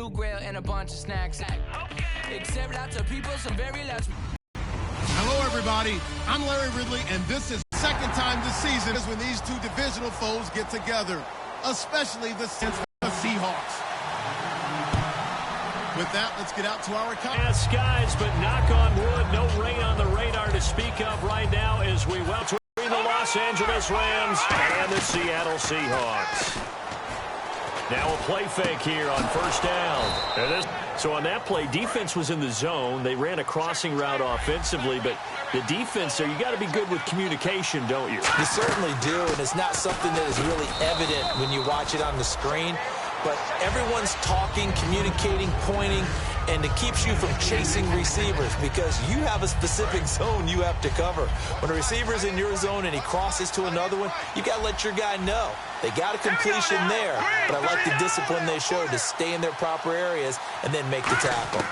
new grill and a bunch of snacks. Except lots of people, some very loud. Hello, everybody. I'm Larry Ridley, and this is the second time this season is when these two divisional foes get together, especially the Seahawks. With that, let's get out to our comments. Skies, but knock on wood, no rain on the radar to speak of right now as we welcome the Los Angeles Rams and the Seattle Seahawks. Now a play fake here on first down. So on that play, defense was in the zone. They ran a crossing route offensively, but the defense there, you got to be good with communication, don't you? You certainly do, and it's not something that is really evident when you watch it on the screen. But everyone's talking, communicating, pointing, and it keeps you from chasing receivers because you have a specific zone you have to cover. When a receiver's in your zone and he crosses to another one, you got to let your guy know. They got a completion there, but I like the discipline they showed to stay in their proper areas and then make the tackle.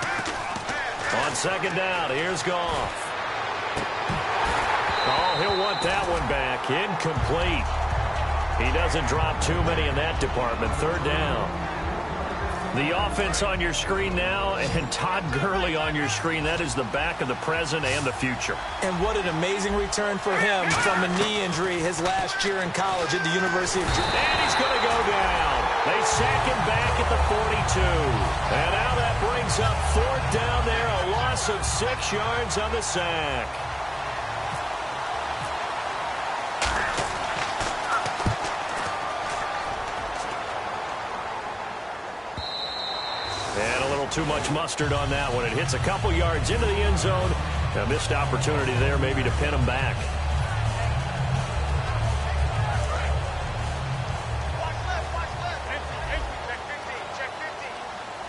On second down, here's Goff. Oh, he'll want that one back. Incomplete. He doesn't drop too many in that department. Third down. The offense on your screen now, and Todd Gurley on your screen. That is the back of the present and the future. And what an amazing return for him from a knee injury his last year in college at the University of Georgia. And he's going to go down. They sack him back at the 42. And now that brings up fourth down there. A loss of 6 yards on the sack. And a little too much mustard on that one. It hits a couple yards into the end zone. A missed opportunity there maybe to pin him back.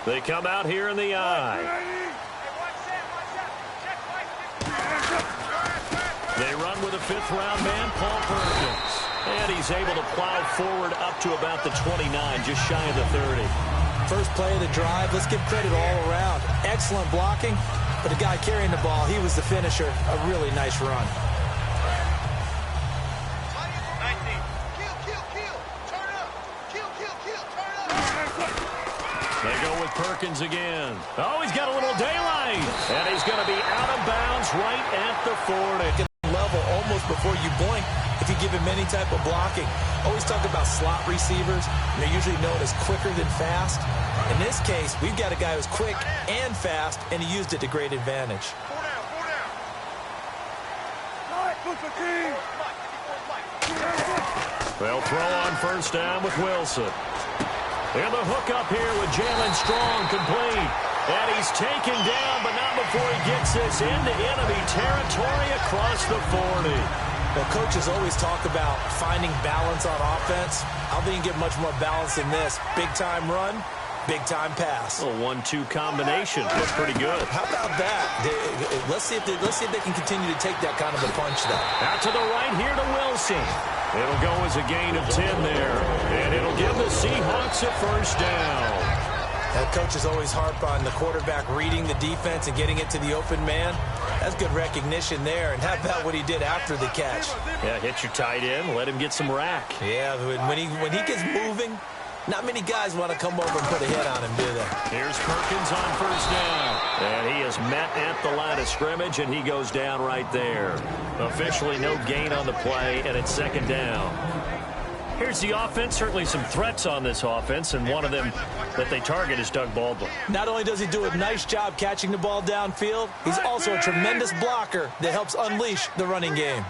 They come out here in the eye. They run with a fifth-round man, Paul Perkins. And he's able to plow forward up to about the 29, just shy of the 30. First play of the drive, let's give credit all around. Excellent blocking, but the guy carrying the ball, he was the finisher. A really nice run. They go with Perkins again. Oh, he's got a little daylight. And he's going to be out of bounds right at the 40. Level almost before you blink if you give him any type of blocking. Always talk about slot receivers. They're usually known as quicker than fast. In this case, we've got a guy who's quick and fast, and he used it to great advantage. They'll throw on first down with Wilson. And the hook up here with Jalen Strong complete. And he's taken down, but not before he gets this into enemy territory across the 40. Well, coaches always talk about finding balance on offense. I don't think you get much more balance than this. Big-time run, big-time pass. A 1-2 combination. That's pretty good. How about that? Let's see if they can continue to take that kind of a punch, though. Out to the right here to Wilson. It'll go as a gain of 10 there. And it'll give the Seahawks a first down. That coaches always harp on the quarterback reading the defense and getting it to the open man. That's good recognition there. And how about what he did after the catch? Yeah, hit your tight end, let him get some rack. Yeah, when he gets moving, not many guys want to come over and put a hit on him, do they? Here's Perkins on first down. And he is met at the line of scrimmage, and he goes down right there. Officially no gain on the play, and it's second down. Here's the offense. Certainly some threats on this offense, and one of them that they target is Doug Baldwin. Not only does he do a nice job catching the ball downfield, he's also a tremendous blocker that helps unleash the running game.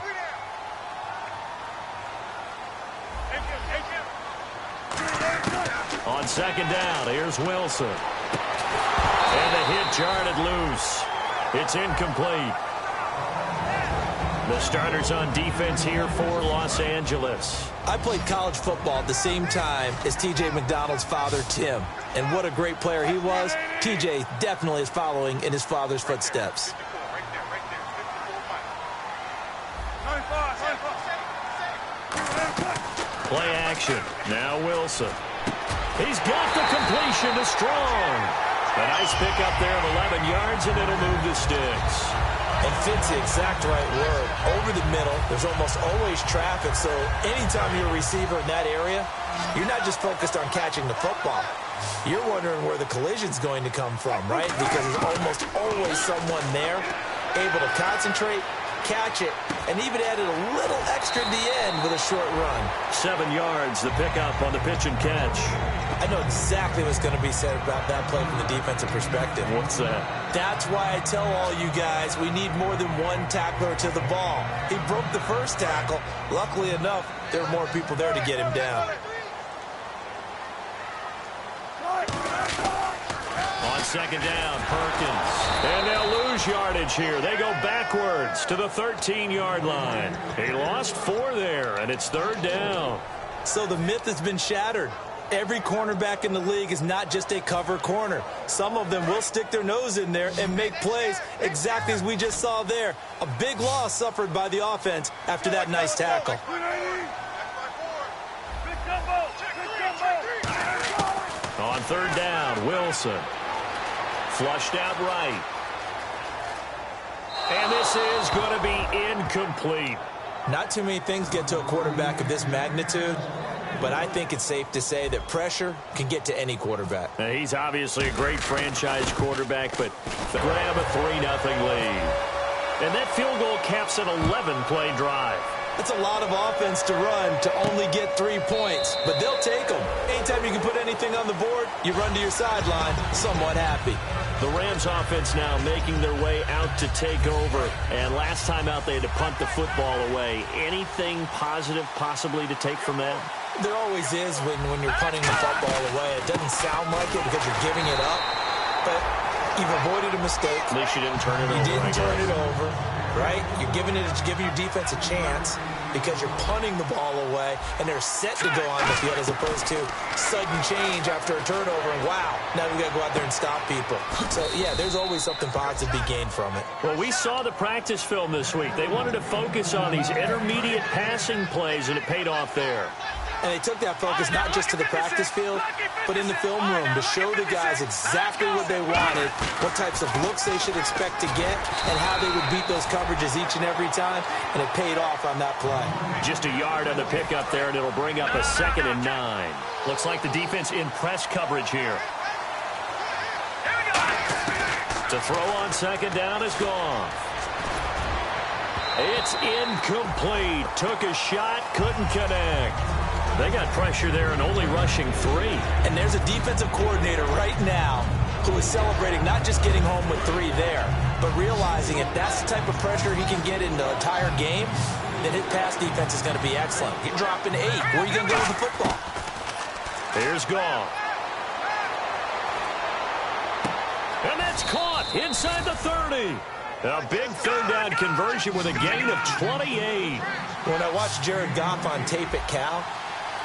On second down, here's Wilson. And the hit jarred it loose. It's incomplete. The starters on defense here for Los Angeles. I played college football at the same time as T.J. McDonald's father, Tim. And what a great player he was. T.J. definitely is following in his father's footsteps. Play action. Now Wilson. He's got the completion to Strong. A nice pick up there of 11 yards, and it'll move the sticks. And fit's the exact right word. Over the middle, there's almost always traffic, so anytime you're a receiver in that area, you're not just focused on catching the football. You're wondering where the collision's going to come from, right? Because there's almost always someone there able to concentrate, catch it, and even added a little extra at the end with a short run. 7 yards, the pickup on the pitch and catch. I know exactly what's going to be said about that play from the defensive perspective. What's that? That's why I tell all you guys we need more than one tackler to the ball. He broke the first tackle. Luckily enough, there were more people there to get him down. On second down, Perkins. And they'll lose yardage here. They go backwards to the 13-yard line. He lost 4 there, and it's 3rd down. So the myth has been shattered. Every cornerback in the league is not just a cover corner. Some of them will stick their nose in there and make plays exactly as we just saw there. A big loss suffered by the offense after that nice tackle. On 3rd down, Wilson. Flushed out right. And this is going to be incomplete. Not too many things get to a quarterback of this magnitude, but I think it's safe to say that pressure can get to any quarterback. Now, he's obviously a great franchise quarterback, but grab a 3-0 lead. And that field goal caps an 11-play drive. That's a lot of offense to run to only get 3 points, but they'll take them. Anytime you can put anything on the board, you run to your sideline somewhat happy. The Rams offense now making their way out to take over. And last time out, they had to punt the football away. Anything positive possibly to take from that? There always is when you're punting the football away. It doesn't sound like it because you're giving it up, but you've avoided a mistake. At least you didn't turn it over. You didn't turn it over, right? You're giving your defense a chance because you're punting the ball away, and they're set to go on the field as opposed to sudden change after a turnover, and wow, now we've got to go out there and stop people. So, yeah, there's always something positive to be gained from it. Well, we saw the practice film this week. They wanted to focus on these intermediate passing plays, and it paid off there. And they took that focus not just to the practice field, but in the film room to show the guys exactly what they wanted, what types of looks they should expect to get, and how they would beat those coverages each and every time, and it paid off on that play. Just a yard on the pickup there, and it'll bring up a 2nd and 9. Looks like the defense in press coverage here. To throw on 2nd down is gone. It's incomplete. Took a shot, couldn't connect. They got pressure there and only rushing 3. And there's a defensive coordinator right now who is celebrating not just getting home with 3 there, but realizing if that's the type of pressure he can get in the entire game, then his pass defense is going to be excellent. You're dropping 8. Where are you going to go with the football? Here's Goff. And that's caught inside the 30. A big 3rd down conversion with a gain of 28. When I watched Jared Goff on tape at Cal,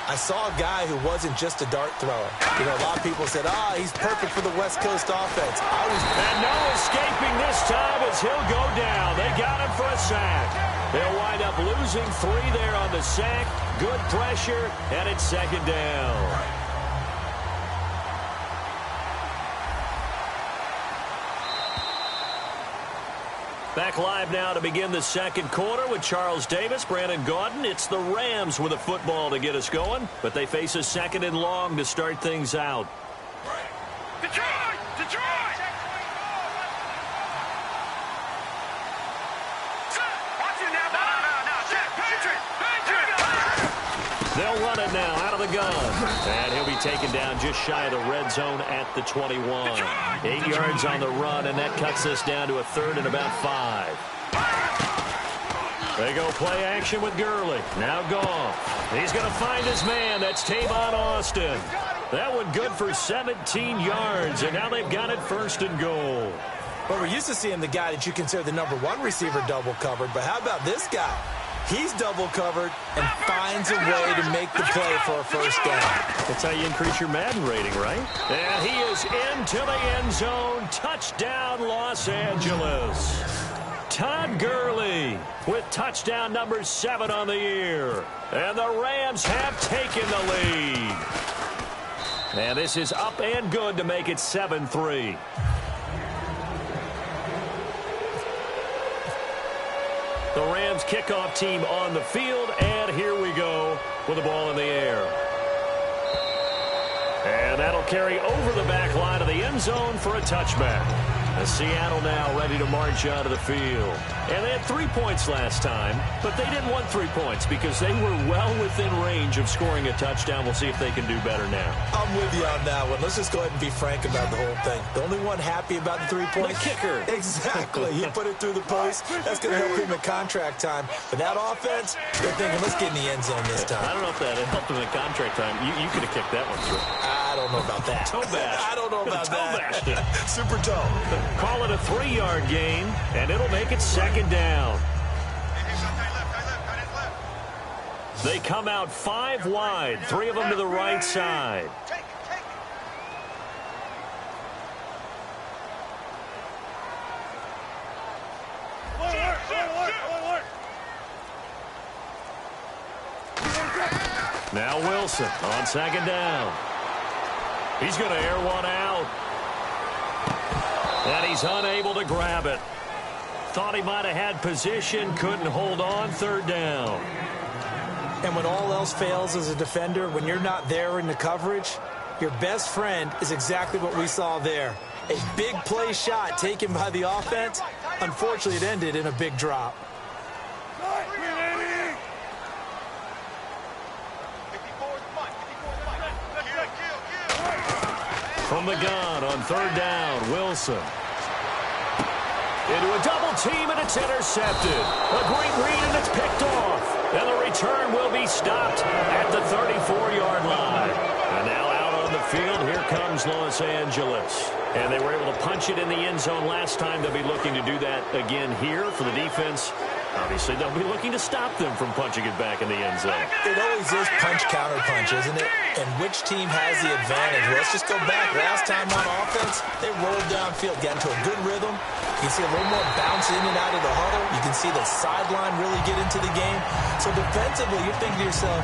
I saw a guy who wasn't just a dart thrower. You know, a lot of people said, he's perfect for the West Coast offense. And no escaping this time as he'll go down. They got him for a sack. They'll wind up losing 3 there on the sack. Good pressure, and it's 2nd down. Back live now to begin the 2nd quarter with Charles Davis, Brandon Gaudin. It's the Rams with a football to get us going, but they face a 2nd and long to start things out. Detroit! They'll run it now out of the gun. And he'll be taken down just shy of the red zone at the 21. 8 yards on the run, and that cuts us down to a 3rd and about 5. They go play action with Gurley. Now Goff. He's going to find his man. That's Tavon Austin. That one good for 17 yards, and now they've got it 1st and goal. Well, we're used to seeing the guy that you consider the #1 receiver double covered, but how about this guy? He's double covered and finds a way to make the play for a 1st down. That's how you increase your Madden rating, right? And he is into the end zone. Touchdown, Los Angeles. Todd Gurley with touchdown number 7 on the year. And the Rams have taken the lead. And this is up and good to make it 7-3. The Rams kickoff team on the field, and here we go with the ball in the air. And that'll carry over the back line of the end zone for a touchback. As Seattle now ready to march out of the field. And they had 3 points last time, but they didn't want 3 points because they were well within range of scoring a touchdown. We'll see if they can do better now. I'm with you on that one. Let's just go ahead and be frank about the whole thing. The only one happy about the 3 points? The kicker. Exactly. He put it through the post. That's going to help him in contract time. But that offense, they're thinking, let's get in the end zone this time. I don't know if that helped him in contract time. You could have kicked that one through. I don't know about that. Toe bash. I don't know about that. Bash. Super toe. Call it a 3-yard gain, and it'll make it second down. They come out 5 wide, 3 of them to the right side. Now Wilson on second down. He's going to air one out. And he's unable to grab it. Thought he might have had position, couldn't hold on, third down. And when all else fails as a defender, when you're not there in the coverage, your best friend is exactly what we saw there. A big play shot taken by the offense. Unfortunately, it ended in a big drop. From the gun on third down, Wilson. Into a double team, and it's intercepted. A great read, and it's picked off. And the return will be stopped at the 34-yard line. And now out on the field, here comes Los Angeles. And they were able to punch it in the end zone last time. They'll be looking to do that again here for the defense. Obviously, they'll be looking to stop them from punching it back in the end zone. It always is punch-counter-punch, isn't it? And which team has the advantage? Well, let's just go back. Last time on offense, they rolled downfield, got into a good rhythm. You can see a little more bounce in and out of the huddle. You can see the sideline really get into the game. So defensively, you're thinking to yourself,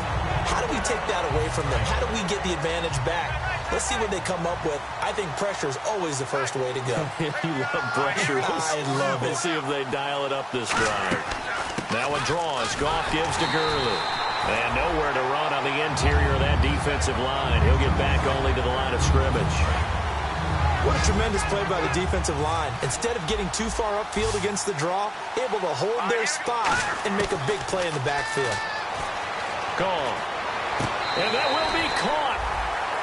how do we take that away from them? How do we get the advantage back? Let's see what they come up with. I think pressure is always the first way to go. You love pressure. I love it. We'll see if they dial it up this drive. Now a draw as Goff gives to Gurley. And nowhere to run on the interior of that defensive line. He'll get back only to the line of scrimmage. What a tremendous play by the defensive line. Instead of getting too far upfield against the draw, able to hold their spot and make a big play in the backfield. Gone. And that will be caught.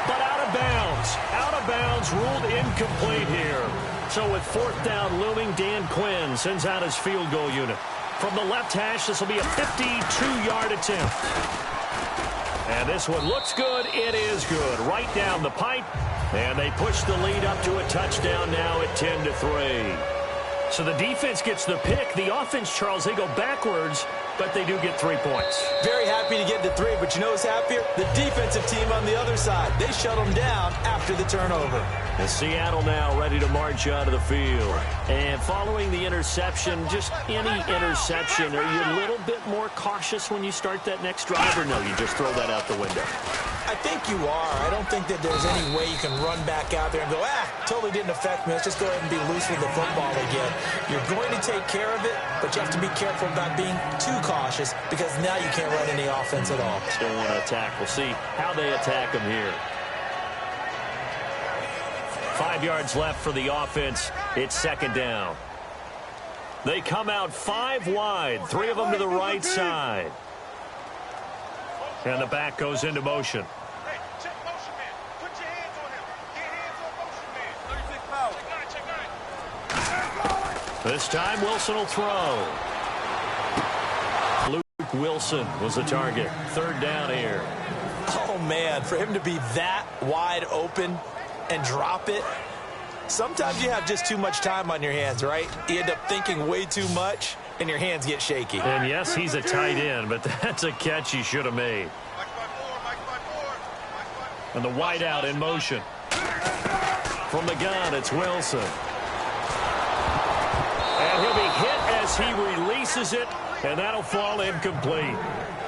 But out of bounds. Out of bounds, ruled incomplete here. So with fourth down looming, Dan Quinn sends out his field goal unit. From the left hash, this will be a 52-yard attempt. And this one looks good. It is good. Right down the pipe. And they push the lead up to a touchdown now at 10-3. So the defense gets the pick. The offense, Charles, they go backwards, but they do get 3 points. Very happy to get to 3, but you know who's happier? The defensive team on the other side. They shut them down after the turnover. And Seattle now ready to march out of the field. And following the interception, just any interception, are you a little bit more cautious when you start that next drive, or no, you just throw that out the window? I think you are. I don't think that there's any way you can run back out there and go, totally didn't affect me. Let's just go ahead and be loose with the football again. You're going to take care of it, but you have to be careful about being too cautious because now you can't run any offense at all. Still want to attack. We'll see how they attack them here. 5 yards left for the offense. It's second down. They come out 5 wide, 3 of them to the right side. And the back goes into motion. Hey, check motion, man. Put your hands on him. Get hands on motion, man. 36 power. Check. This time, Wilson will throw. Luke Wilson was the target. Third down here. Oh, man, for him to be that wide open and drop it, sometimes you have just too much time on your hands, right? You end up thinking way too much, and your hands get shaky. And, yes, he's a tight end, but that's a catch he should have made. And the wideout in motion. From the gun, it's Wilson. And he'll be hit as he releases it, and that'll fall incomplete.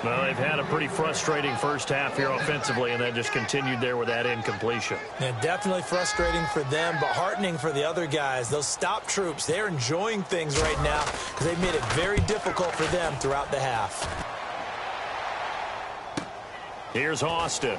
Well, they've had a pretty frustrating first half here offensively, and then just continued there with that incompletion. Yeah, definitely frustrating for them, but heartening for the other guys. Those stop troops, they're enjoying things right now because they've made it very difficult for them throughout the half. Here's Austin.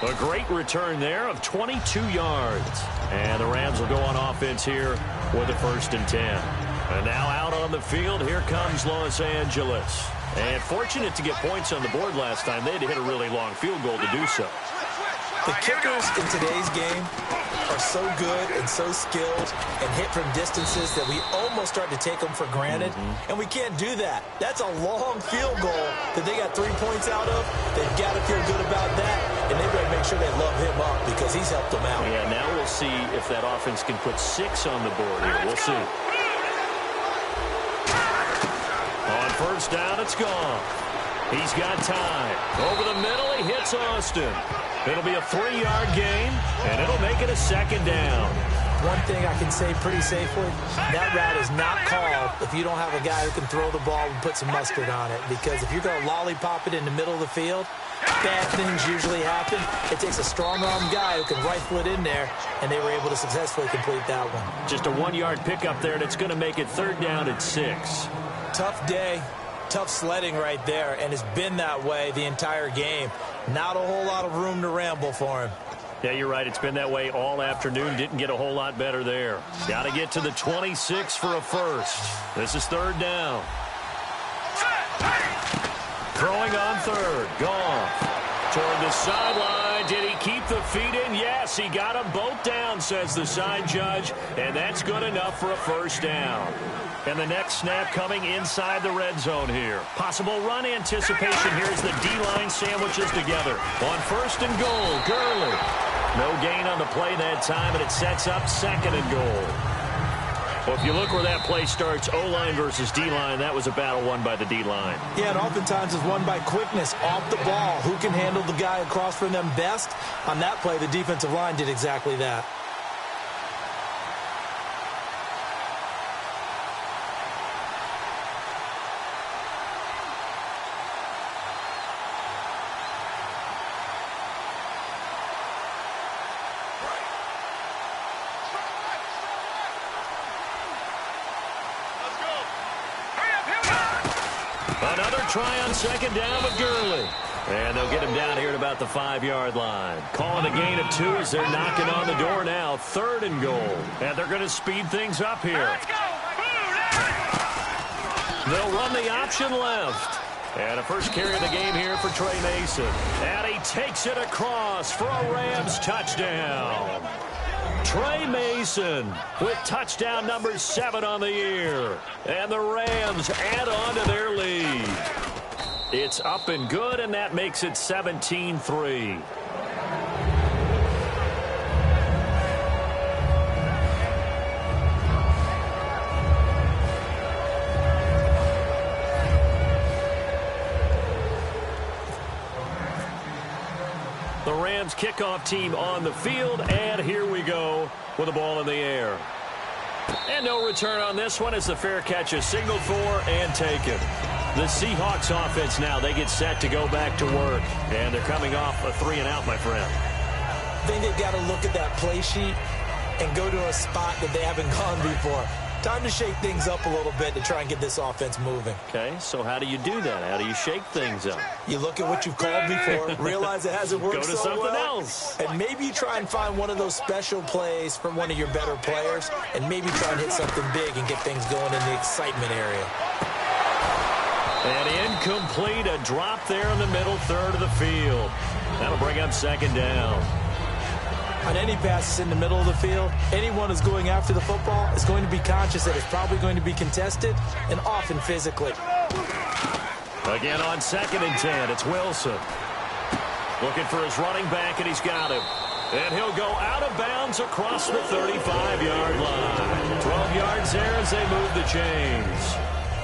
A great return there of 22 yards. And the Rams will go on offense here with a 1st and 10. And now out on the field, here comes Los Angeles. And fortunate to get points on the board last time. They had to hit a really long field goal to do so. The kickers in today's game are so good and so skilled and hit from distances that we almost start to take them for granted, and we can't do that. That's a long field goal that they got 3 points out of. They've got to feel good about that, and they better make sure they love him up because he's helped them out. Yeah, now we'll see if that offense can put 6 on the board here. We'll see. On 1st down, it's gone. He's got time. Over the middle, he hits Austin. It'll be a 3-yard gain, and it'll make it a 2nd down. One thing I can say pretty safely, that route is not called if you don't have a guy who can throw the ball and put some mustard on it. Because if you're going to lollipop it in the middle of the field, bad things usually happen. It takes a strong-arm guy who can rifle it in there, and they were able to successfully complete that one. Just a 1-yard pickup there, and it's going to make it 3rd down at 6. Tough day. Tough sledding right there, and it's been that way the entire game. Not a whole lot of room to ramble for him. Yeah, you're right. It's been that way all afternoon. Didn't get a whole lot better there. Got to get to the 26 for a 1st. This is 3rd down. Throwing on 3rd. Goff toward the sideline. Did he keep the feet in? Yes, he got them both down, says the side judge, and that's good enough for a 1st down. And the next snap coming inside the red zone here. Possible run anticipation here as the D-line sandwiches together. On 1st and goal, Gurley. No gain on the play that time, and it sets up 2nd and goal. Well, if you look where that play starts, O-line versus D-line, that was a battle won by the D-line. Yeah, and oftentimes is won by quickness off the ball. Who can handle the guy across from them best? On that play, the defensive line did exactly that. Another try on 2nd down with Gurley. And they'll get him down here at about the 5-yard line. Calling a gain of 2 as they're knocking on the door now. 3rd and goal. And they're going to speed things up here. They'll run the option left. And a first carry of the game here for Trey Mason. And he takes it across for a Rams touchdown. Trey Mason with touchdown number 7 on the year. And the Rams add on to their lead. It's up and good, and that makes it 17-3. The Rams kickoff team on the field, and here we go with the ball in the air. And no return on this one as the fair catch is signaled for and taken. The Seahawks offense now, they get set to go back to work, and they're coming off a 3-and-out, my friend. I think they've got to look at that play sheet and go to a spot that they haven't gone before. Time to shake things up a little bit to try and get this offense moving. Okay, so how do you do that? How do you shake things up? You look at what you've called before, realize it hasn't worked Go to so something well, else. and maybe you try and find one of those special plays from one of your better players, and maybe try and hit something big and get things going in the excitement area. And incomplete, a drop there in the middle third of the field. That'll bring up 2nd down. On any passes in the middle of the field, anyone who's going after the football is going to be conscious that it's probably going to be contested and often physically. Again on 2nd and 10, it's Wilson. Looking for his running back, and he's got him. And he'll go out of bounds across the 35-yard line. 12 yards there as they move the chains.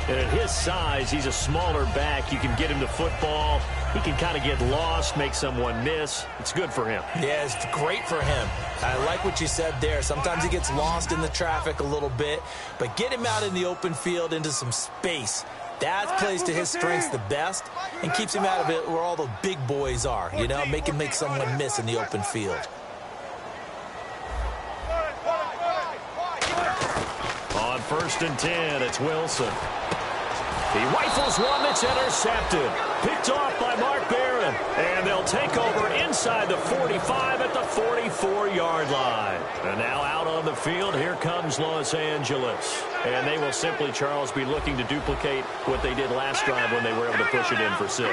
And at his size, he's a smaller back. You can get him the football. He can kind of get lost, make someone miss. It's good for him. Yeah, it's great for him. I like what you said there. Sometimes he gets lost in the traffic a little bit, but get him out in the open field into some space. That plays to his strengths the best and keeps him out of it where all the big boys are, you know, make someone miss in the open field. On 1st and 10, it's Wilson. He rifles one that's intercepted. Picked off by Mark Barron. And they'll take over inside the 45 at the 44-yard line. And now out on the field, here comes Los Angeles. And they will simply, Charles, be looking to duplicate what they did last drive when they were able to push it in for 6.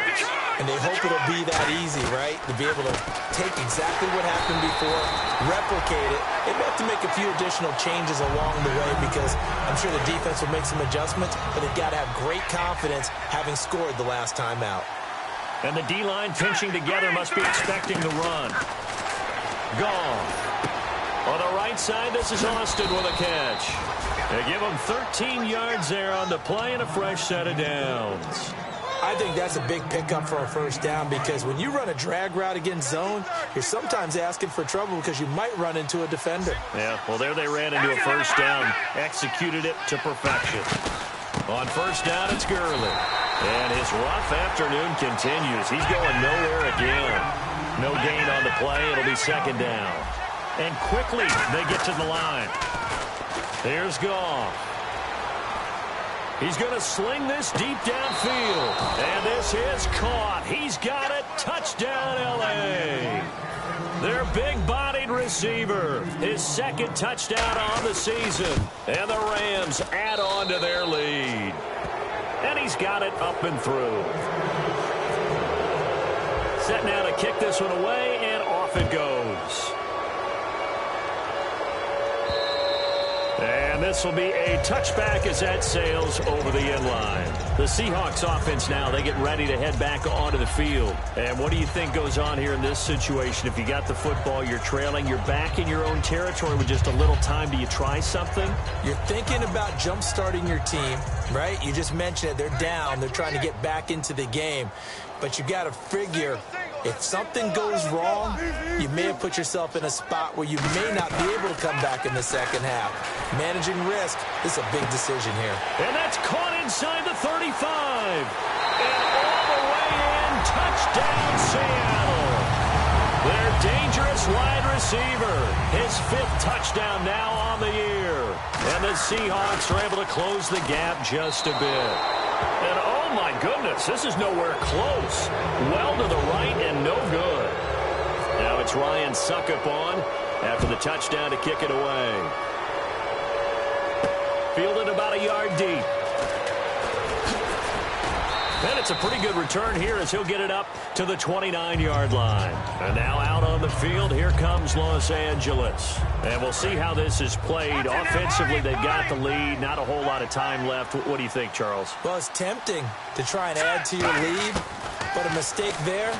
And they hope it'll be that easy, right? To be able to take exactly what happened before, replicate it. They have to make a few additional changes along the way because I'm sure the defense will make some adjustments, but they've got to have great confidence having scored the last time out. And the D-line pinching together must be expecting the run. Gone. On the right side, this is Austin with a catch. They give him 13 yards there on the play and a fresh set of downs. I think that's a big pickup for a first down because when you run a drag route against zone, you're sometimes asking for trouble because you might run into a defender. Yeah, well, there they ran into a first down, executed it to perfection. On 1st down, it's Gurley. And his rough afternoon continues. He's going nowhere again. No gain on the play. It'll be 2nd down. And quickly, they get to the line. Here's Goff. He's going to sling this deep downfield. And this is caught. He's got it. Touchdown, L.A. Their big-bodied receiver. His 2nd touchdown on the season. And the Rams add on to their lead. And he's got it up and through. Set now to kick this one away, and off it goes. And this will be a touchback as that sails over the end line. The Seahawks offense now, they get ready to head back onto the field. And what do you think goes on here in this situation? If you got the football, you're trailing, you're back in your own territory with just a little time. Do you try something? You're thinking about jump-starting your team, right? You just mentioned it. They're down. They're trying to get back into the game. But you got to figure if something goes wrong, you may have put yourself in a spot where you may not be able to come back in the second half. Managing risk is a big decision here. And that's caught inside the 35. And all the way in, touchdown Seattle. Their dangerous wide receiver. His 5th touchdown now on the year. And the Seahawks are able to close the gap just a bit. And oh my goodness, this is nowhere close. Well to the right and no good. Now it's Ryan Suckup on after the touchdown to kick it away. Fielded about a yard deep. And it's a pretty good return here as he'll get it up to the 29-yard line. And now out on the field, here comes Los Angeles. And we'll see how this is played. Offensively, they've got the lead. Not a whole lot of time left. What do you think, Charles? Well, it's tempting to try and add to your lead, but a mistake there,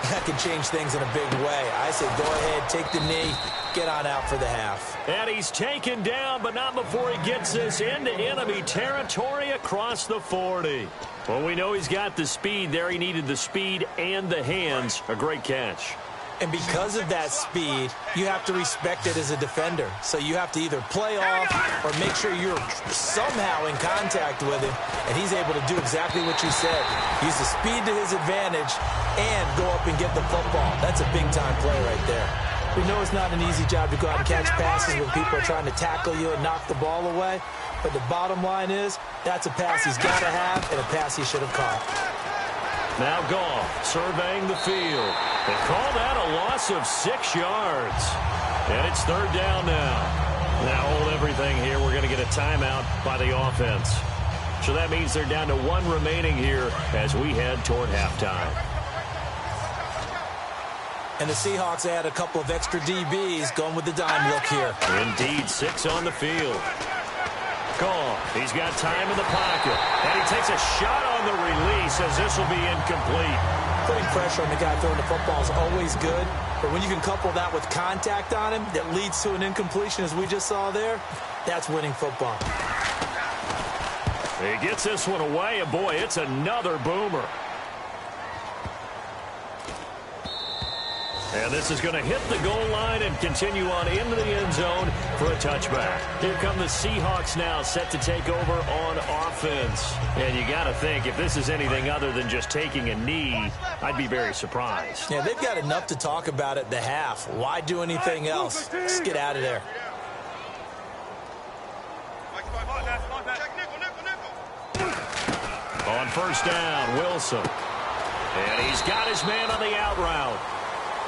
that can change things in a big way. I say go ahead, take the knee, get on out for the half. And he's taken down, but not before he gets this into enemy territory across the 40. Well, we know he's got the speed there. He needed the speed and the hands. A great catch. And because of that speed, you have to respect it as a defender. So you have to either play off or make sure you're somehow in contact with him, and he's able to do exactly what you said. Use the speed to his advantage and go up and get the football. That's a big-time play right there. We know it's not an easy job to go out and catch passes when people are trying to tackle you and knock the ball away. But the bottom line is, that's a pass he's got to have and a pass he should have caught. Now Goff surveying the field. They call that a loss of 6 yards. And it's 3rd down now. Now hold everything here. We're going to get a timeout by the offense. So that means they're down to 1 remaining here as we head toward halftime. And the Seahawks add a couple of extra DBs going with the dime look here. Indeed, 6 on the field. Goff, he's got time in the pocket. And he takes a shot on the release as this will be incomplete. Putting pressure on the guy throwing the football is always good. But when you can couple that with contact on him that leads to an incompletion, as we just saw there, that's winning football. He gets this one away, and boy, it's another boomer. And this is going to hit the goal line and continue on into the end zone for a touchback. Here come the Seahawks now, set to take over on offense. And you got to think, if this is anything other than just taking a knee, I'd be very surprised. Yeah, they've got enough to talk about at the half. Why do anything else? Just get out of there. On first down, Wilson. And he's got his man on the out route.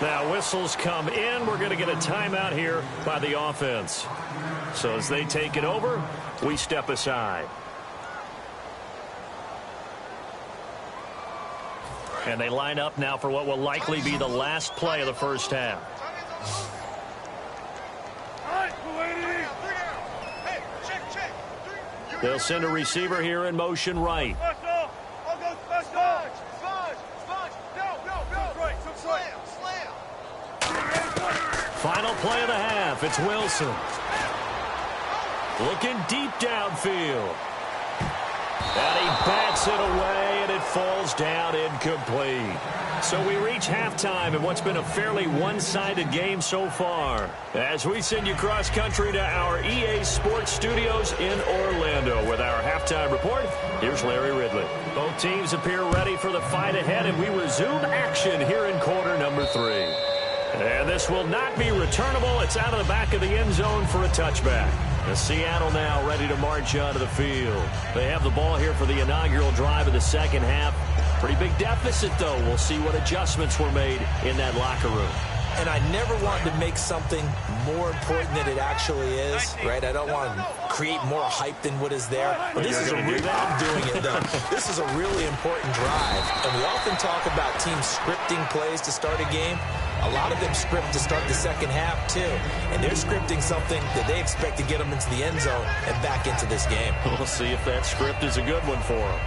Now whistles come in. We're going to get a timeout here by the offense. So as they take it over, we step aside. And they line up now for what will likely be the last play of the first half. They'll send a receiver here in motion right. Final play of the half. It's Wilson. Looking deep downfield. And he bats it away, and it falls down incomplete. So we reach halftime in what's been a fairly one-sided game so far. As we send you cross-country to our EA Sports Studios in Orlando with our halftime report, here's Larry Ridley. Both teams appear ready for the fight ahead, and we resume action here in quarter number 3. And this will not be returnable. It's out of the back of the end zone for a touchback. And Seattle now ready to march onto the field. They have the ball here for the inaugural drive of the second half. Pretty big deficit, though. We'll see what adjustments were made in that locker room. And I never want to make something more important than it actually is, right? I don't want to create more hype than what is there. But this is I'm doing it, though. This is a really important drive. And we often talk about teams scripting plays to start a game. A lot of them script to start the second half, too. And they're scripting something that they expect to get them into the end zone and back into this game. We'll see if that script is a good one for them.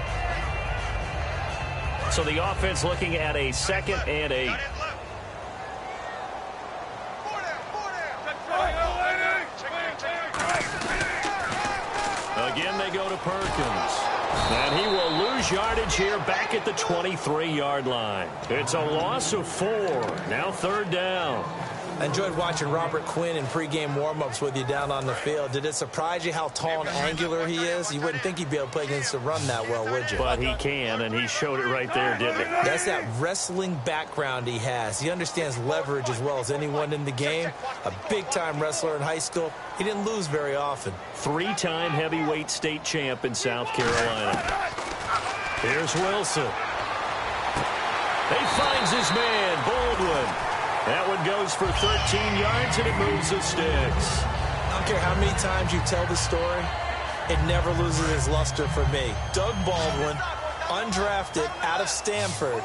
So the offense looking at a 2nd and 8. Again, they go to Perkins. And he will lose yardage here back at the 23-yard line. It's a loss of 4. Now 3rd down. I enjoyed watching Robert Quinn in pregame warm-ups with you down on the field. Did it surprise you how tall and angular he is? You wouldn't think he'd be able to play against the run that well, would you? But he can, and he showed it right there, didn't he? That's that wrestling background he has. He understands leverage as well as anyone in the game. A big-time wrestler in high school. He didn't lose very often. 3-time heavyweight state champ in South Carolina. Here's Wilson. He finds his man, Baldwin. That one goes for 13 yards, and it moves the sticks. I don't care how many times you tell the story, it never loses its luster for me. Doug Baldwin, undrafted out of Stanford,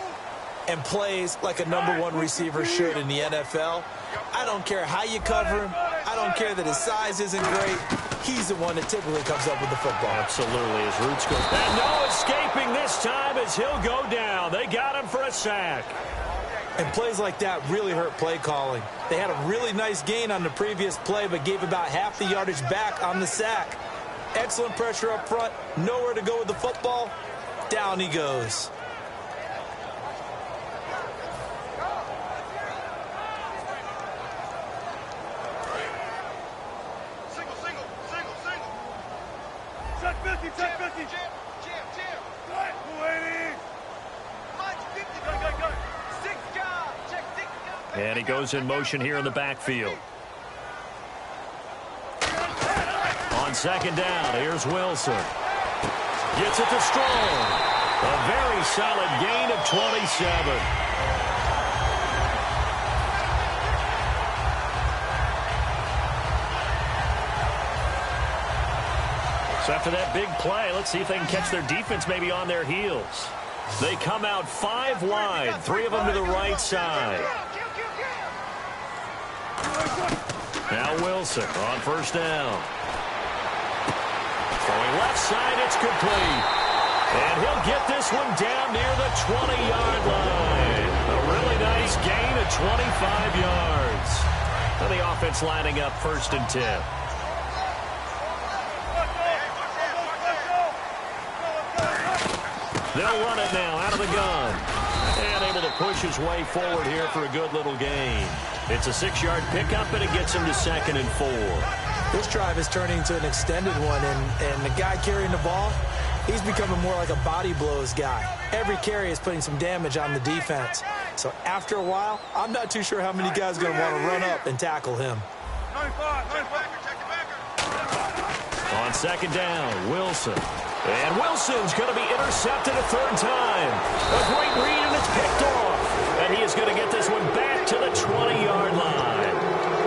and plays like a #1 receiver should in the NFL. I don't care how you cover him. I don't care that his size isn't great. He's the one that typically comes up with the football. Absolutely. His roots go. And no escaping this time as he'll go down. They got him for a sack. And plays like that really hurt play calling. They had a really nice gain on the previous play, but gave about half the yardage back on the sack. Excellent pressure up front. Nowhere to go with the football. Down he goes. Check 50, check 50. Jam. Right, 280. Mike, 50, go. 6 guys, check 6 guys. And he goes in motion here in the backfield. On 2nd down, here's Wilson. Gets it to Strong. A very solid gain of 27. So after that big play, let's see if they can catch their defense maybe on their heels. They come out 5 wide, 3 of them to the right side. Now Wilson on 1st down. Throwing left side, it's complete. And he'll get this one down near the 20-yard line. A really nice gain of 25 yards. And the offense lining up 1st and 10. They'll run it now out of the gun. And able to push his way forward here for a good little gain. It's a 6-yard pickup, and it gets him to 2nd and 4. This drive is turning into an extended one, and the guy carrying the ball, he's becoming more like a body blows guy. Every carry is putting some damage on the defense. So after a while, I'm not too sure how many guys are going to want to run up and tackle him. On 2nd down, Wilson. And Wilson's going to be intercepted a 3rd time. A great read, and it's picked off. And he is going to get this one back to the 20-yard line.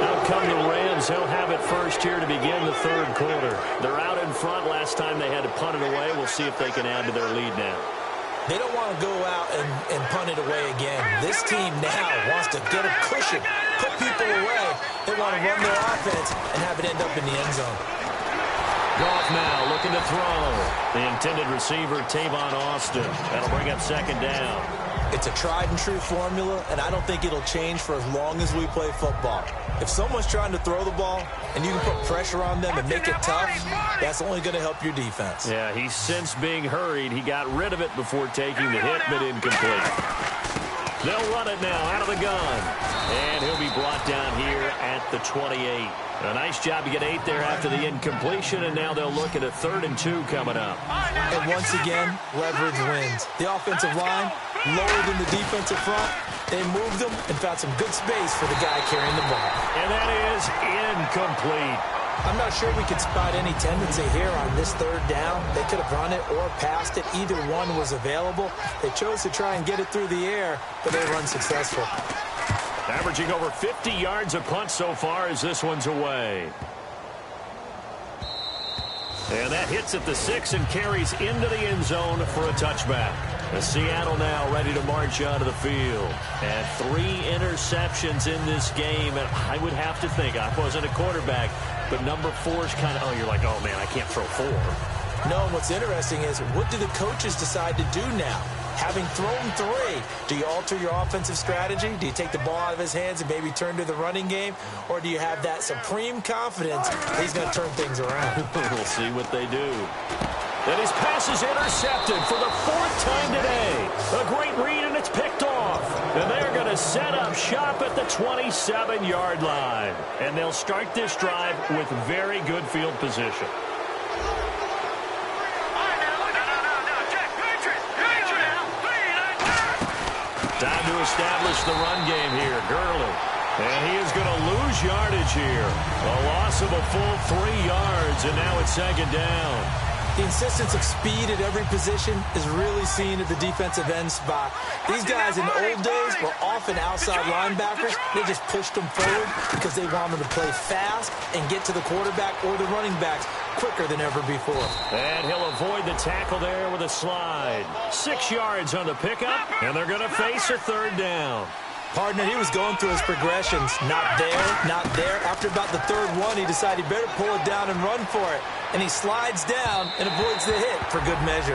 Out come the Rams. They'll have it first here to begin the 3rd quarter. They're out in front. Last time they had to punt it away. We'll see if they can add to their lead now. They don't want to go out and punt it away again. This team now wants to get a cushion, put people away. They want to run their offense and have it end up in the end zone. Goff now looking to throw. The intended receiver, Tavon Austin. That'll bring up 2nd down. It's a tried-and-true formula, and I don't think it'll change for as long as we play football. If someone's trying to throw the ball and you can put pressure on them and make it tough, that's only going to help your defense. Yeah, he's since being hurried. He got rid of it before taking the hit, but incomplete. They'll run it now out of the gun. And he'll be brought down here at the 28. A nice job to get 8 there after the incompletion, and now they'll look at a 3rd and 2 coming up. And once again, leverage wins. The offensive line lower than the defensive front. They moved them and found some good space for the guy carrying the ball. And that is incomplete. I'm not sure we could spot any tendency here on this 3rd down. They could have run it or passed it. Either one was available. They chose to try and get it through the air, but they were unsuccessful. Averaging over 50 yards a punt so far as this one's away. And that hits at the 6 and carries into the end zone for a touchback. Seattle now ready to march out of the field. And 3 interceptions in this game. And I would have to think, I wasn't a quarterback, but number 4 is kind of, oh, you're like, oh, man, I can't throw 4. No, what's interesting is, what do the coaches decide to do now? Having thrown 3, do you alter your offensive strategy? Do you take the ball out of his hands and maybe turn to the running game? Or do you have that supreme confidence that he's going to turn things around? We'll see what they do. And his pass is intercepted for the 4th time today. A great read, and it's picked off. And they're going to set up shop at the 27-yard line. And they'll start this drive with very good field position. Time to establish the run game here. Gurley. And he is going to lose yardage here. A loss of a full 3 yards, and now it's 2nd down. The insistence of speed at every position is really seen at the defensive end spot. These guys in the old days were often outside linebackers. They just pushed them forward because they wanted to play fast and get to the quarterback or the running backs quicker than ever before. And he'll avoid the tackle there with a slide. 6 yards on the pickup, and they're going to face a 3rd down. Partner, he was going through his progressions. Not there, not there. After about the 3rd one, he decided he better pull it down and run for it. And he slides down and avoids the hit for good measure.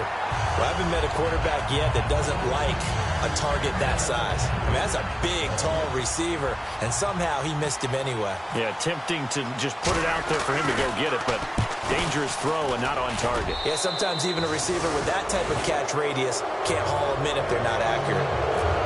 Well, I haven't met a quarterback yet that doesn't like a target that size. I mean, that's a big, tall receiver, and somehow he missed him anyway. Yeah, tempting to just put it out there for him to go get it, but dangerous throw and not on target. Yeah, sometimes even a receiver with that type of catch radius can't haul them in if they're not accurate.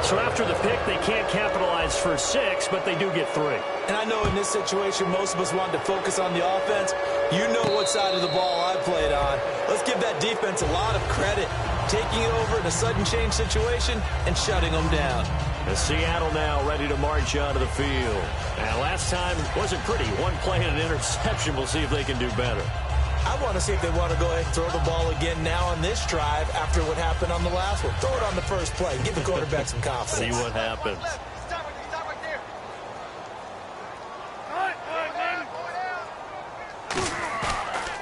So after the pick, they can't capitalize for 6, but they do get 3. And I know in this situation, most of us wanted to focus on the offense. You know what side of the ball I played on. Let's give that defense a lot of credit. Taking it over in a sudden change situation and shutting them down. The Seattle now ready to march out of the field. And last time wasn't pretty. 1 play and an interception. We'll see if they can do better. I want to see if they want to go ahead and throw the ball again now on this drive after what happened on the last one. Throw it on the first play. Give the quarterback some confidence. See what happens. Stop right there.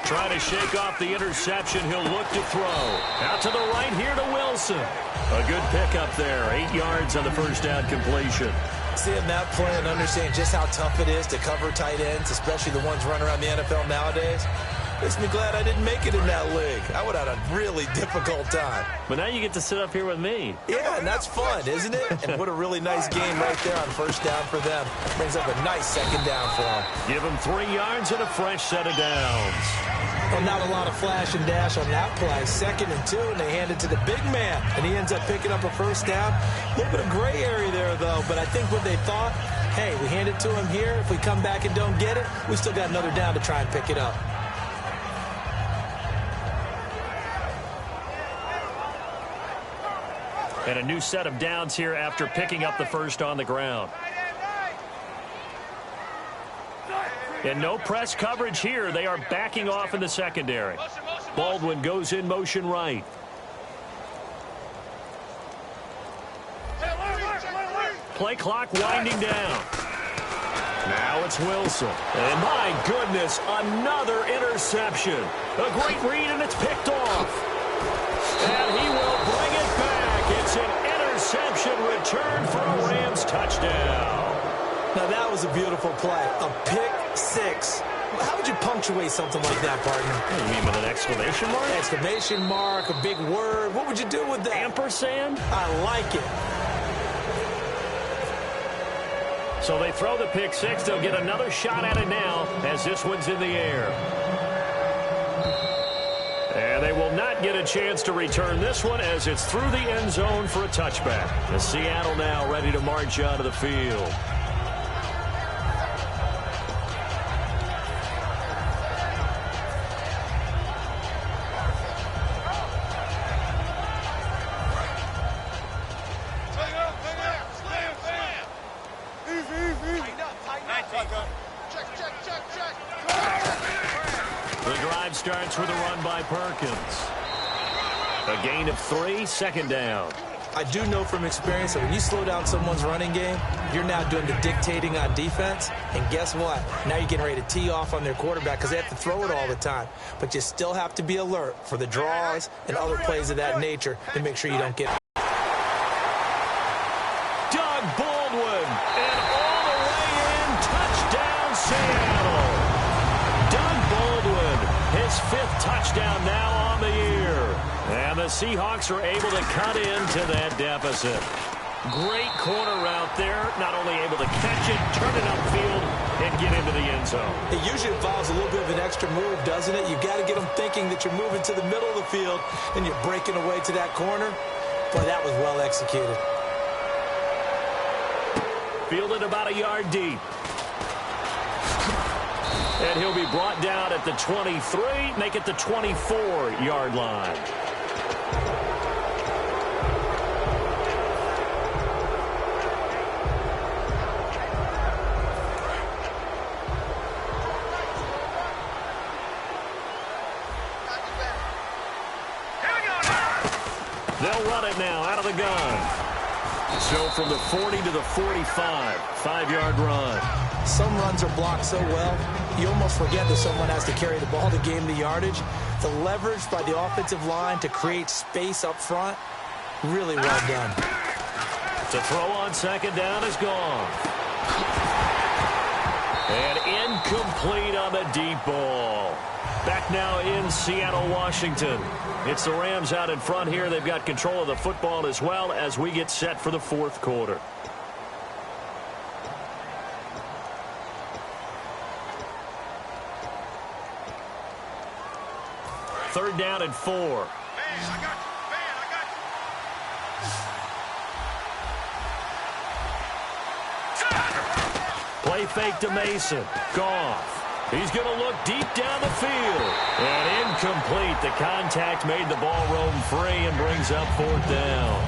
Trying to shake off the interception. He'll look to throw. Out to the right here to Wilson. A good pickup there. 8 yards on the first down completion. Seeing that play and understanding just how tough it is to cover tight ends, especially the ones running around the NFL nowadays, makes me glad I didn't make it in that league. I would have had a really difficult time. But now you get to sit up here with me. Yeah, and that's fun, isn't it? And what a really nice game right there on first down for them. Brings up a nice 2nd down for them. Give them 3 yards and a fresh set of downs. Well, not a lot of flash and dash on that play. 2nd and 2, and they hand it to the big man, and he ends up picking up a first down. A little bit of gray area there, though, but I think what they thought, hey, we hand it to him here. If we come back and don't get it, we still got another down to try and pick it up. And a new set of downs here after picking up the first on the ground. And no press coverage here. They are backing off in the secondary. Baldwin goes in motion right. Play clock winding down. Now it's Wilson. And my goodness, another interception. A great read, and it's picked off. And he will bring it back. It's an interception return for a Rams touchdown. Now, that was a beautiful play. A pick six. How would you punctuate something like that, partner? You mean with an exclamation mark? Exclamation mark, a big word. What would you do with that? Ampersand? I like it. So they throw the pick six. They'll get another shot at it now as this one's in the air. And they will not get a chance to return this one as it's through the end zone for a touchback. And Seattle now ready to march onto the field. Starts with a run by Perkins. A gain of 3, 2nd down. I do know from experience that when you slow down someone's running game, you're now doing the dictating on defense. And guess what? Now you're getting ready to tee off on their quarterback because they have to throw it all the time. But you still have to be alert for the draws and other plays of that nature to make sure you don't get Doug Baldwin, and all the way in, touchdown Seattle. Doug Baldwin, his 5th touchdown now on the year. And the Seahawks are able to cut into that deficit. Great corner route there. Not only able to catch it, turn it upfield, and get into the end zone. It usually involves a little bit of an extra move, doesn't it? You've got to get them thinking that you're moving to the middle of the field and you're breaking away to that corner. Boy, that was well executed. Fielded about a yard deep. And he'll be brought down at the 23, make it the 24-yard line. They'll run it now out of the gun. So from the 40 to the 45, 5-yard run. Some runs are blocked so well, you almost forget that someone has to carry the ball to gain the yardage. The leverage by the offensive line to create space up front, really well done. To throw on 2nd down is gone. And incomplete on the deep ball. Back now in Seattle, Washington. It's the Rams out in front here. They've got control of the football as well as we get set for the 4th quarter. Third down and 4. Man, I got you. Man, I got you. Play fake to Mason. Goff. He's going to look deep down the field. And incomplete. The contact made the ball roam free and brings up 4th down.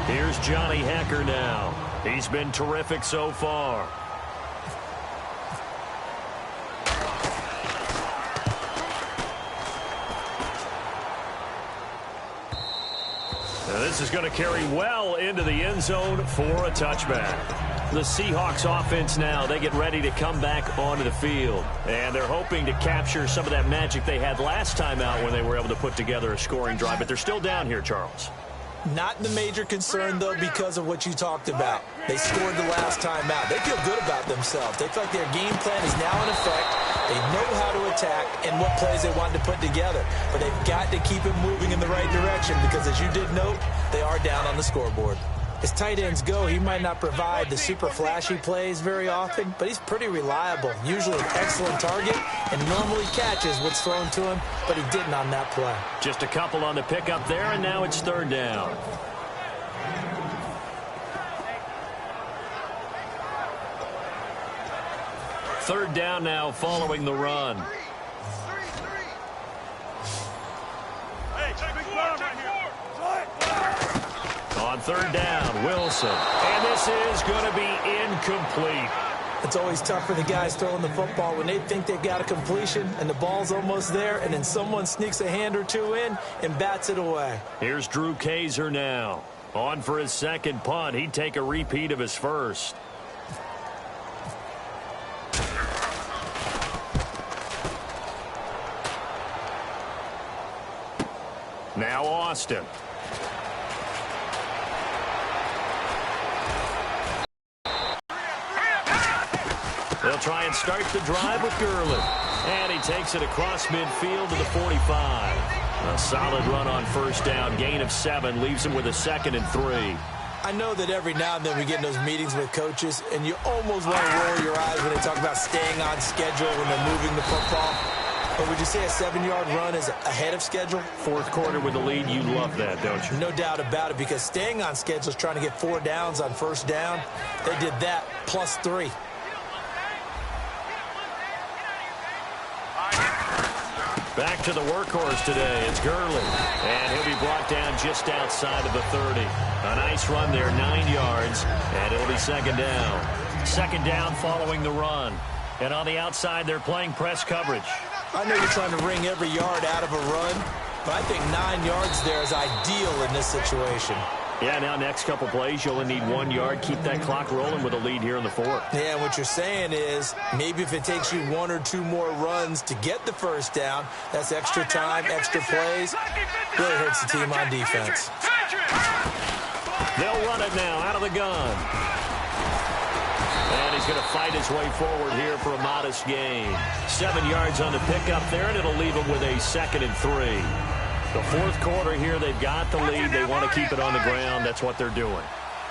Here's Johnny Hekker now. He's been terrific so far. Now this is going to carry well into the end zone for a touchback. The Seahawks offense now, they get ready to come back onto the field. And they're hoping to capture some of that magic they had last time out when they were able to put together a scoring drive. But they're still down here, Charles. Not the major concern, though, because of what you talked about. They scored the last time out. They feel good about themselves. They feel like their game plan is now in effect. They know how to attack and what plays they want to put together. But they've got to keep it moving in the right direction because, as you did note, they are down on the scoreboard. As tight ends go, he might not provide the super flashy plays very often, but he's pretty reliable, usually an excellent target, and normally catches what's thrown to him, but he didn't on that play. Just a couple on the pickup there, and now it's third down. Third down now following the run. On third down, Wilson. And this is going to be incomplete. It's always tough for the guys throwing the football when they think they've got a completion and the ball's almost there, and then someone sneaks a hand or two in and bats it away. Here's Drew Kaiser now. On for his second punt. He'd take a repeat of his first. Now Austin. They'll try and start the drive with Gurley. And he takes it across midfield to the 45. A solid run on first down. Gain of 7 leaves him with a 2nd and 3. I know that every now and then we get in those meetings with coaches, and you almost want to roll your eyes when they talk about staying on schedule when they're moving the football. But would you say a 7-yard run is ahead of schedule? Fourth quarter with the lead, you love that, don't you? No doubt about it, because staying on schedule is trying to get 4 downs on first down. They did that plus 3. Back to the workhorse today. It's Gurley. And he'll be brought down just outside of the 30. A nice run there, 9 yards. And it'll be second down. Second down following the run. And on the outside, they're playing press coverage. I know you're trying to wring every yard out of a run, but I think 9 yards there is ideal in this situation. Yeah, now next couple plays, you only need 1 yard. Keep that clock rolling with a lead here in the 4th. Yeah, what you're saying is maybe if it takes you 1 or 2 more runs to get the first down, that's extra time, extra plays. Really hurts the team on defense. They'll run it now out of the gun. And he's going to fight his way forward here for a modest gain. 7 yards on the pickup there, and it'll leave him with a 2nd and 3. The fourth quarter here, they've got the lead. They want to keep it on the ground. That's what they're doing.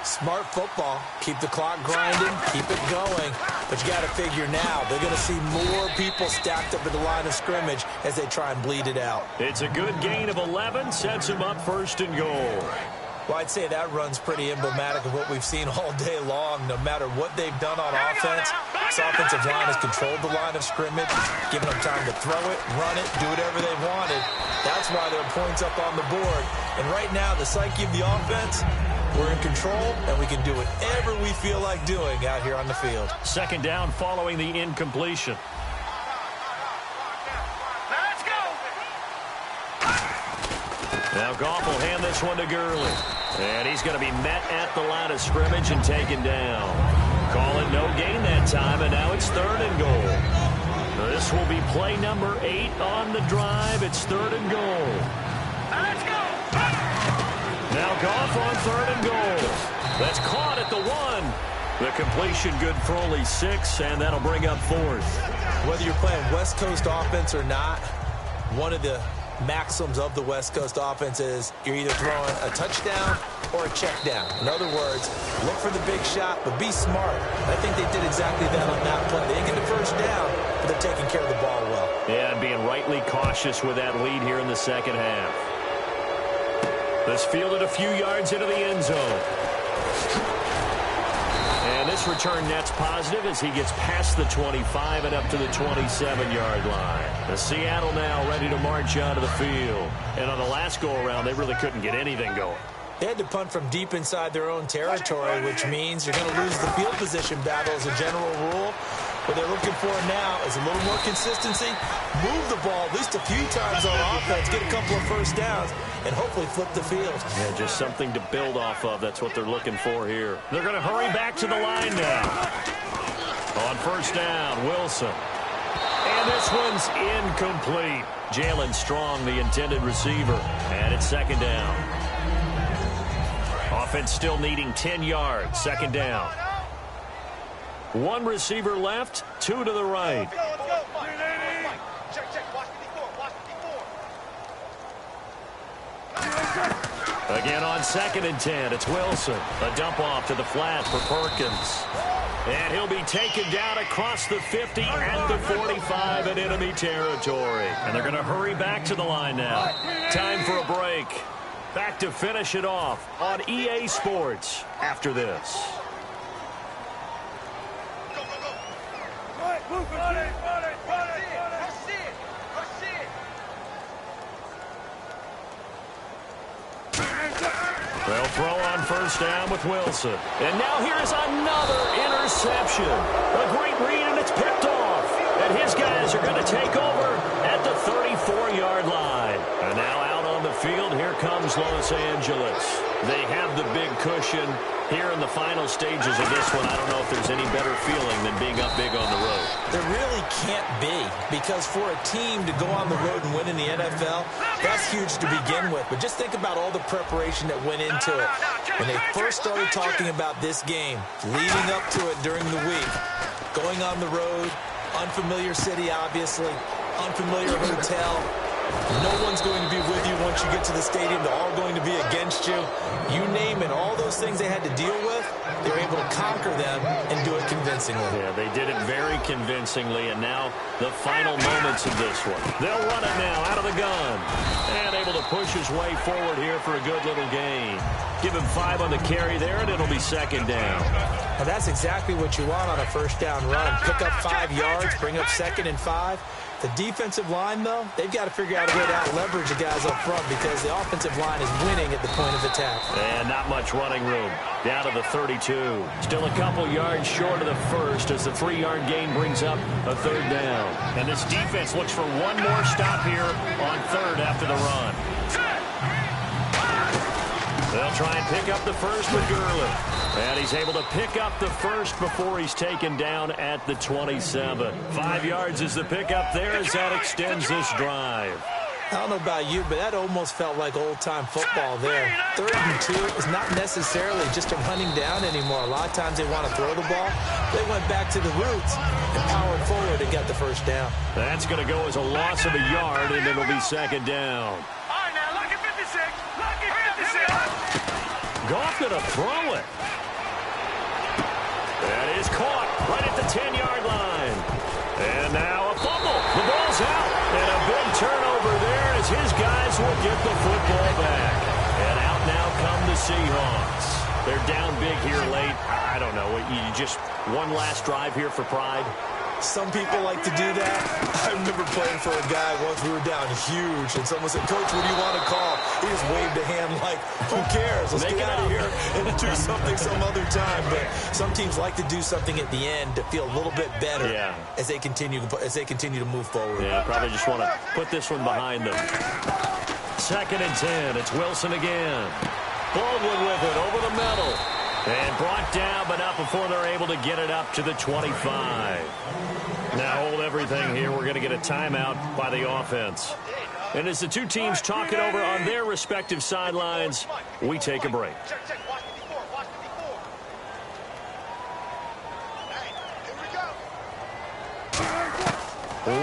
Smart football. Keep the clock grinding. Keep it going. But you got to figure now, they're going to see more people stacked up at the line of scrimmage as they try and bleed it out. It's a good gain of 11. Sets him up 1st and goal. Well, I'd say that run's pretty emblematic of what we've seen all day long. No matter what they've done on offense, this offensive line has controlled the line of scrimmage, given them time to throw it, run it, do whatever they wanted. That's why there are points up on the board. And right now, the psyche of the offense, we're in control, and we can do whatever we feel like doing out here on the field. Second down following the incompletion. Now Goff will hand this one to Gurley. And he's going to be met at the line of scrimmage and taken down. Call it no gain that time, and now it's 3rd and goal. This will be play number 8 on the drive. It's 3rd and goal. Let's go! Now Goff on 3rd and goal. That's caught at the 1. The completion good for only 6, and that'll bring up 4th. Whether you're playing West Coast offense or not, one of the maxims of the West Coast offense is you're either throwing a touchdown or a check down. In other words, look for the big shot, but be smart. I think they did exactly that on that play. They didn't get the first down, but they're taking care of the ball well. Yeah, and being rightly cautious with that lead here in the second half. This fielded a few yards into the end zone. And this return net's positive as he gets past the 25 and up to the 27-yard line. The Seattle now ready to march onto the field. And on the last go-around, they really couldn't get anything going. They had to punt from deep inside their own territory, which means you're going to lose the field position battle as a general rule. What they're looking for now is a little more consistency, move the ball at least a few times on offense, get a couple of first downs, and hopefully flip the field. Yeah, just something to build off of. That's what they're looking for here. They're going to hurry back to the line now. On first down, Wilson. And this one's incomplete. Jalen Strong, the intended receiver. And it's second down. Offense still needing 10 yards. Second down. 1 receiver left, 2 to the right. Let's go. Check. Watch 54. Again on 2nd and 10, it's Wilson. A dump off to the flat for Perkins. And he'll be taken down across the 50 and the 45 in enemy territory. And they're going to hurry back to the line now. Time for a break. Back to finish it off on EA Sports after this. Go, go, go. Right, move it. Rush it. They'll throw on 1st down with Wilson. And now here's another interception. A great read, and it's picked off. And his guys are going to take over at the 34-yard line. And now out on the field, here comes Los Angeles. They have the big cushion here in the final stages of this one. I don't know if there's any better feeling than being up big on the road. There really can't be, because for a team to go on the road and win in the NFL, that's huge to begin with. But just think about all the preparation that went into it. When they first started talking about this game, leading up to it during the week, going on the road, unfamiliar city, obviously, unfamiliar hotel. No one's going to be with you once you get to the stadium. They're all going to be against you. You name it, all those things they had to deal with, they were able to conquer them and do it convincingly. Yeah, they did it very convincingly, and now the final moments of this one. They'll run it now out of the gun. And able to push his way forward here for a good little gain. Give him 5 on the carry there, and it'll be 2nd down. Well, that's exactly what you want on a 1st down run. Pick up 5 yards, bring up 2nd and 5. The defensive line, though, they've got to figure out a way to out-leverage the guys up front because the offensive line is winning at the point of attack. And not much running room. Down to the 32. Still a couple yards short of the 1st as the 3-yard gain brings up a 3rd down. And this defense looks for one more stop here on 3rd after the run. They'll try and pick up the 1st with Gurley. And he's able to pick up the 1st before he's taken down at the 27. 5 yards is the pickup there as that extends this drive. I don't know about you, but that almost felt like old-time football there. 3rd and 2 is not necessarily just a running down anymore. A lot of times they want to throw the ball. They went back to the roots and powered forward and got the 1st down. That's going to go as a loss of a yard, and it'll be 2nd down. All right, now, lock it 56. Lock it 56. Goff going to throw it. That is caught right at the 10-yard line. And now a fumble. The ball's out. And a big turnover there as his guys will get the football back. And out now come the Seahawks. They're down big here late. I don't know. You just one last drive here for pride. Some people like to do that. I remember playing for a guy once. We were down huge, and someone said, "Coach, what do you want to call?" He just waved a hand like, "Who cares? Let's get out of here and do something some other time." But some teams like to do something at the end to feel a little bit better as they continue to move forward. Yeah, probably just want to put this one behind them. 2nd and 10. It's Wilson again. Baldwin with it over the middle. And brought down, but not before they're able to get it up to the 25. Now hold everything here. We're going to get a timeout by the offense. And as the two teams talk it over on their respective sidelines, we take a break. Check, check. Watch the before. Watch the before. Hey, here we go.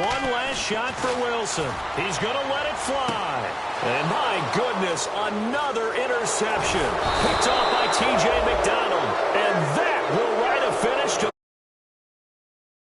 One last shot for Wilson. He's going to let it fly. And my goodness, another interception. Picked off by T.J.